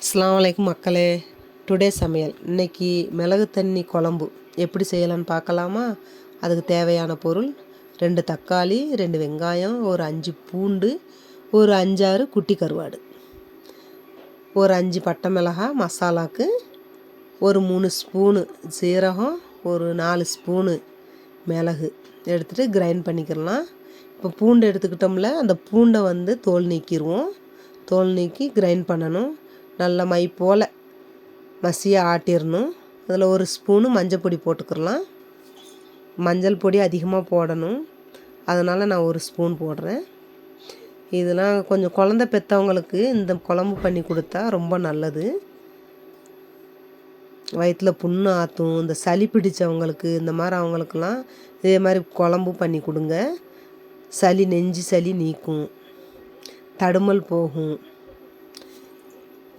அஸ்ஸலாமு அலைக்கும் மக்களே. டுடே சமையல் இன்றைக்கி மிளகு தண்ணி குழம்பு எப்படி செய்யலான்னு பார்க்கலாமா? அதுக்கு தேவையான பொருள் 2 தக்காளி, 2 வெங்காயம், ஒரு 5 பூண்டு, ஒரு 5-6 குட்டி கருவாடு, ஒரு 5 பட்டை மிளகாய் மசாலாவுக்கு, ஒரு 3 ஸ்பூனு சீரகம், ஒரு 4 ஸ்பூனு மிளகு எடுத்துகிட்டு கிரைண்ட் பண்ணிக்கிறலாம். இப்போ பூண்டு எடுத்துக்கிட்டோம்ல, அந்த பூண்டை தோல் நீக்கிடுவோம். தோல் நீக்கி கிரைண்ட் பண்ணணும். நல்லா மை போல் மசியாக ஆட்டிடணும். அதில் ஒரு ஸ்பூனு மஞ்சள் பொடி போட்டுக்கிறலாம். மஞ்சள் பொடி அதிகமாக போடணும், அதனால் நான் ஒரு ஸ்பூன் போடுறேன். இதெல்லாம் கொஞ்சம் குழந்த பெற்றவங்களுக்கு இந்த குழம்பு பண்ணி கொடுத்தா ரொம்ப நல்லது. வயிற்றில் புண்ணு ஆற்றும், இந்த சளி பிடிச்சவங்களுக்கு, இந்த மாதிரி அவங்களுக்கெல்லாம் இதே மாதிரி குழம்பு பண்ணி கொடுங்க. சளி நெஞ்சு சளி நீக்கும், தடுமல் போகும்.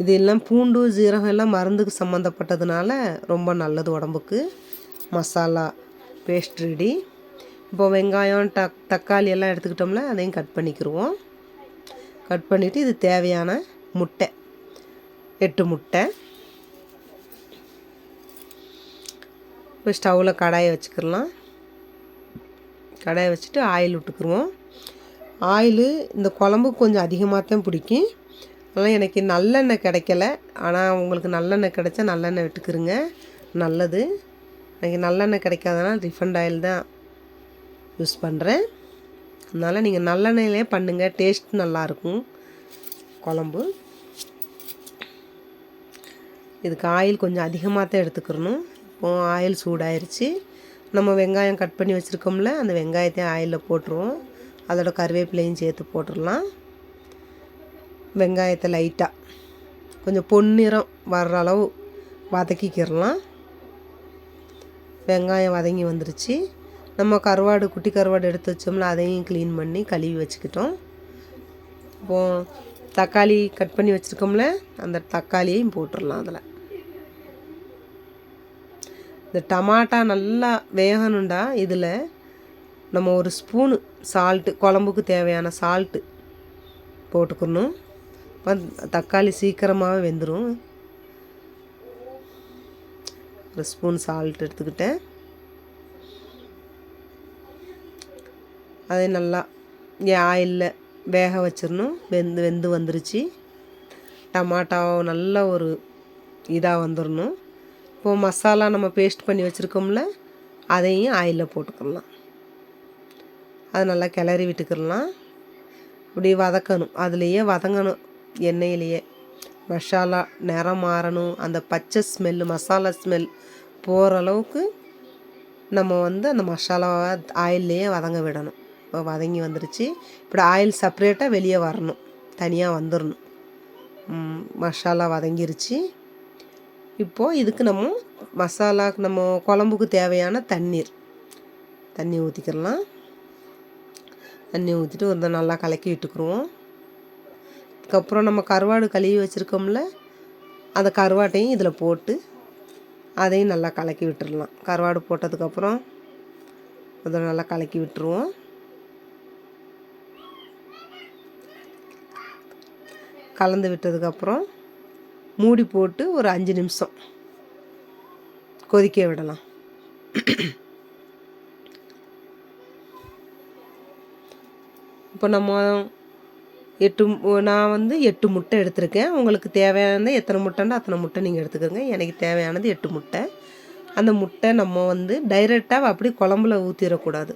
இது எல்லாம் பூண்டு ஜீரகம் எல்லாம் மருந்துக்கு சம்மந்தப்பட்டதுனால ரொம்ப நல்லது உடம்புக்கு. Masala paste ready. இப்போ வெங்காயம் தக்காளி எல்லாம் எடுத்துக்கிட்டோம்ல, அதையும் கட் பண்ணிக்கிடுவோம். கட் பண்ணிவிட்டு இது தேவையான முட்டை 8 முட்டை. இப்போ ஸ்டவ்வில் கடாயை வச்சுக்கிடலாம். கடாயை வச்சுட்டு ஆயில் விட்டுக்குருவோம். ஆயிலு இந்த குழம்புக்கு கொஞ்சம் அதிகமாக தான் பிடிக்கும். அதனால் எனக்கு நல்லெண்ணெய் கிடைக்கல, ஆனால் உங்களுக்கு நல்லெண்ணெய் கிடைச்சா நல்லெண்ணெய் விட்டுக்குருங்க, நல்லது. எனக்கு நல்லெண்ணெய் கிடைக்காதனால ரிஃபைண்ட் ஆயில் தான் யூஸ் பண்ணுறேன். அதனால் நீங்கள் நல்லெண்ணெயிலே பண்ணுங்கள், டேஸ்ட் நல்லாயிருக்கும் குழம்பு. இதுக்கு ஆயில் கொஞ்சம் அதிகமாக தான் எடுத்துக்கிறணும். இப்போது ஆயில் சூடாயிருச்சு. நம்ம வெங்காயம் கட் பண்ணி வச்சுருக்கோம்ல, அந்த வெங்காயத்தையும் ஆயிலில் போட்டுருவோம். அதோட கருவேப்பிலையும் சேர்த்து போட்டுடலாம். வெங்காயத்தை லைட்டாக கொஞ்சம் பொன்னிறம் வர்ற அளவு வதக்கிக்கிறலாம். வெங்காயம் வதங்கி வந்துருச்சு. நம்ம கருவாடு குட்டி கருவாடு எடுத்து வச்சோம்ல, அதையும் க்ளீன் பண்ணி கழுவி வச்சுக்கிட்டோம். இப்போது தக்காளி கட் பண்ணி வச்சுருக்கோம்ல, அந்த தக்காளியையும் போட்டுடலாம். அதில் இந்த டமாட்டா நல்லா வேகணுண்டா இதில் நம்ம ஒரு ஸ்பூனு சால்ட்டு, குழம்புக்கு தேவையான சால்ட்டு போட்டுக்கணும். தக்காளி சீக்கிரமாகவே வெந்துடும். ஒரு ஸ்பூன் சால்ட் எடுத்துக்கிட்டேன். அதை நல்லா ஆயிலில் வேக வச்சிடணும். வெந்து வந்துருச்சு. டமாட்டாவை நல்லா ஒரு இதாக வந்துடணும். இப்போது மசாலா நம்ம பேஸ்ட் பண்ணி வச்சுருக்கோம்ல, அதையும் ஆயிலில் போட்டுக்கலாம். அதை நல்லா கிளறி விட்டுக்கிடலாம். இப்படி வதக்கணும், அதுலேயே வதங்கணும் எண்ணெயிலேயே. மசாலா நிறம் மாறணும், அந்த பச்சை ஸ்மெல்லு மசாலா ஸ்மெல் போகிற அளவுக்கு நம்ம அந்த மசாலாவை ஆயில்லையே வதங்க விடணும். இப்போ வதங்கி வந்துருச்சு. இப்படி ஆயில் செப்ரேட்டாக வெளியே வரணும், தனியாக வந்துடணும். மசாலா வதங்கிருச்சு. இப்போது இதுக்கு நம்ம மசாலாவுக்கு நம்ம குழம்புக்கு தேவையான தண்ணி ஊற்றிக்கிடலாம். தண்ணி ஊற்றிட்டு ஒரு நல்லா கலக்கி விட்டுக்குருவோம். அதுக்கப்புறம் நம்ம கருவாடு கழுவி வச்சுருக்கோம்ல, அந்த கருவாட்டையும் இதில் போட்டு அதையும் நல்லா கலக்கி விட்டுடலாம். கருவாடு போட்டதுக்கப்புறம் அதை நல்லா கலக்கி விட்டுருவோம். கலந்து விட்டதுக்கப்புறம் மூடி போட்டு ஒரு 5 நிமிஷம் கொதிக்க விடலாம். இப்போ நம்ம நான் 8 முட்டை எடுத்திருக்கேன். உங்களுக்கு தேவையானது எத்தனை முட்டைன்னா அத்தனை முட்டை நீங்கள் எடுத்துக்கோங்க. எனக்கு தேவையானது 8 முட்டை. அந்த முட்டை நம்ம டைரெக்டாக அப்படி குழம்புல ஊற்றிடக்கூடாது.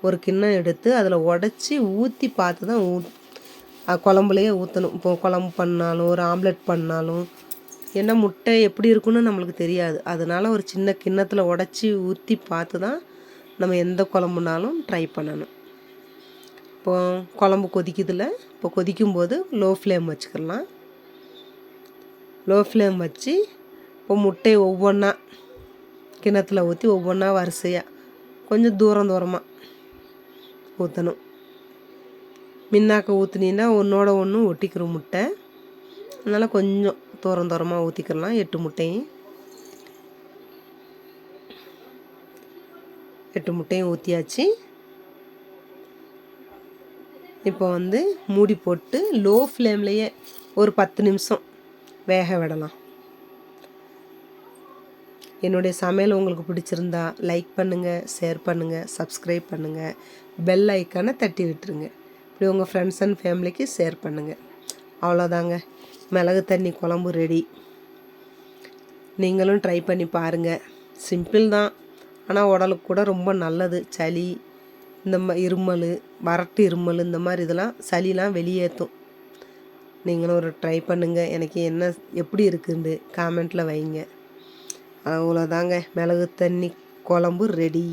ஒரு கிண்ணம் எடுத்து அதில் உடச்சி ஊற்றி பார்த்து தான் குழம்புலையே ஊற்றணும். இப்போது குழம்பு பண்ணாலும் ஒரு ஆம்லெட் பண்ணாலும் ஏன்னா முட்டை எப்படி இருக்குன்னு நம்மளுக்கு தெரியாது. அதனால் ஒரு சின்ன கிண்ணத்தில் உடச்சி ஊற்றி பார்த்து தான் நம்ம எந்த குழம்புனாலும் ட்ரை பண்ணணும். இப்போது குழம்பு கொதிக்குதில்ல, இப்போ கொதிக்கும்போது லோ ஃப்ளேம் வச்சுக்கலாம். லோ ஃப்ளேம் வச்சு இப்போ முட்டையை ஒவ்வொன்றா கிணத்துல ஊற்றி ஒவ்வொன்றா வரிசையாக கொஞ்சம் தூரமாக ஊற்றணும். மின்னாக்க ஊற்றுனீங்கன்னா ஒன்றோட ஒன்று ஒட்டிக்கிறோம் முட்டை. அதனால் கொஞ்சம் தூரமாக ஊற்றிக்கலாம். 8 முட்டையும் 8 முட்டையும் ஊற்றியாச்சு. இப்போ மூடி போட்டு லோ ஃப்ளேம்லேயே ஒரு 10 நிமிஷம் வேக விடலாம். என்னுடைய சமையல் உங்களுக்கு பிடிச்சிருந்தா லைக் பண்ணுங்கள், ஷேர் பண்ணுங்கள், சப்ஸ்கிரைப் பண்ணுங்கள், பெல் ஐக்கானை தட்டி விட்டுருங்க. இப்படி உங்கள் ஃப்ரெண்ட்ஸ் அண்ட் ஃபேமிலிக்கு ஷேர் பண்ணுங்கள். அவ்வளோதாங்க, மிளகு தண்ணி குழம்பு ரெடி. நீங்களும் ட்ரை பண்ணி பாருங்கள். சிம்பிள் தான், ஆனால் உடலுக்கு கூட ரொம்ப நல்லது. சளி, இந்த இருமல், வறட்டு இருமல், இந்த மாதிரி இதெல்லாம் சளிலாம் வெளியேற்றும். நீங்களும் ஒரு ட்ரை பண்ணுங்கள். எனக்கு எப்படி இருக்குன்னு காமெண்ட்டில் வைங்க. அவ்வளோதாங்க, மிளகு தண்ணி குழம்பு ரெடி.